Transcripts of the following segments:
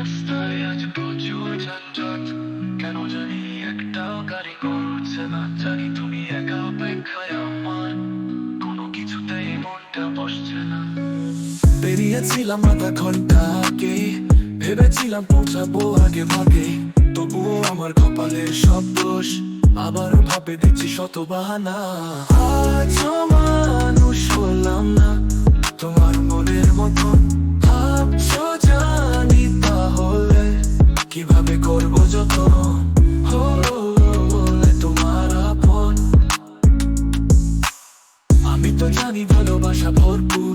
রাস্তায় আজ প্রচুর যানজট, কেন জানি একটাও গাড়ি করছে না। জানি তুমি একা অপেক্ষায় আমার, কোনো কিছুতেই মনটা বসছে না। বেরিয়েছিলাম আধা ঘন্টা আগে, ভেবেছিলাম পৌঁছাবো আগে ভাগে, তবুও আমার কপালের সব দোষ। আবারও ভাবে দেখছি শত বাহানা। আজও মানুষ হলাম না তোমার মনের মতন, ভাবছো জানি তাহলে কিভাবে করবো যতন হলে তোমার আপন। আমি তো জানি ভালোবাসা ভরপুর,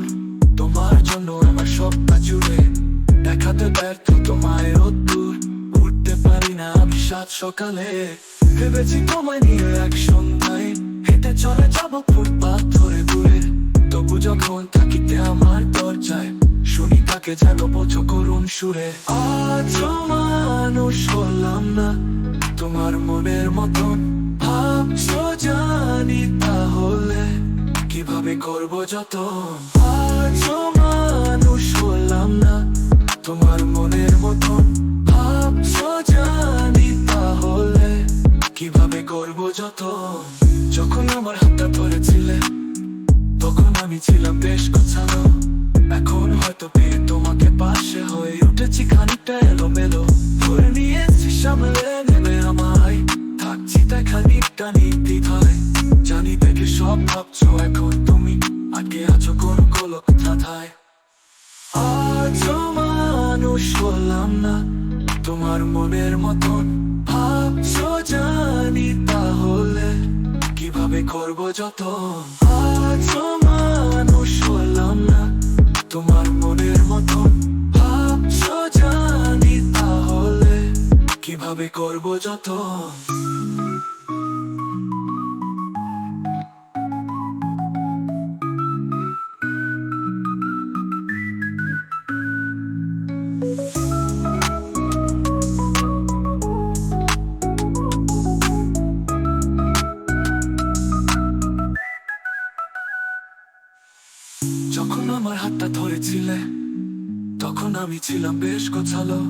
তোমার জন্য আমার সবটা জুড়ে। দেখাতে ব্যর্থ তোমায় রোদ্দুর, উঠতে পারি না আমি সাত সকালে। ভেবেছি তোমায় নিয়ে এক সন্ধ্যায় হেঁটে চলে যাবো ফুটপাথ ধরে ঘুরে, তবু যখন থাকিতে আমার দরজায় শুনি তাকে যেন বোঝো করুণ সুরে। আজও মানুষ হলাম না তোমার মনের মতন, ভাবছো জানি তাহলে কিভাবে করবো যতন। আজও মানুষ হলাম না তোমার মনের মতন, ভাবছো জানি তাহলে কিভাবে করবো যতন। যখন আমার হাতটা ধরেছিলে তখন আমি ছিলাম বেশ গোছানো, এখন হয়তো পেয়ে তোমাকে পাশে হয়ে উঠেছি খানিকটা এলোমেলো। ধরে নিয়েছি সামলে নেবে আমায়, থাকছি তাই খানিকটা নির্দ্বিধায়। জানি দেখে সব ভাবছো এখন তুমি, আগে আছো কোন কলকাতায়। আজও মানুষ হলাম না তোমার মনের মতন, ভাবছো জানি তাহলে কিভাবে করবো যতন। আজও মানুষ হলাম না তোমার মনের মতন, ভাবছো জানি তাহলে কিভাবে করবো যতন। যখন আমার হাতটা ধরেছিলে তখন আমি ছিলাম বেশ গোছালো,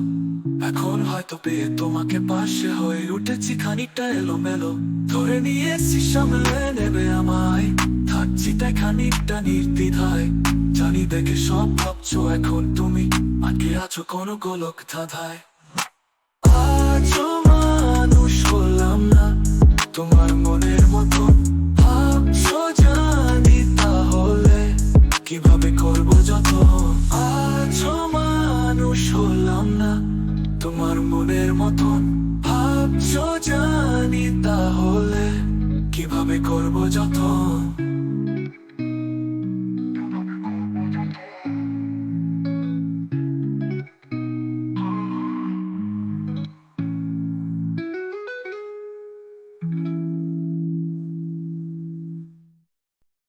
এখন হয়তো পেয়ে তোমাকে পাশে হয়ে উঠেছি খানিকটা এলোমেলো। ধরে নিয়েছি সামলে নেবে আমায়, থাকছি তাই খানিকটা নির্দ্বিধায়। জানি দেখে সব ভাবছো এখন তুমি, আগে আছো কোনো গোলক ধাঁধায়। আজও মানুষ হলাম না তোমার মনের মতন, ভাবছো জানি তাহলে কিভাবে করবো যতন। আজও মানুষ হলাম না তোমার মনের মতো,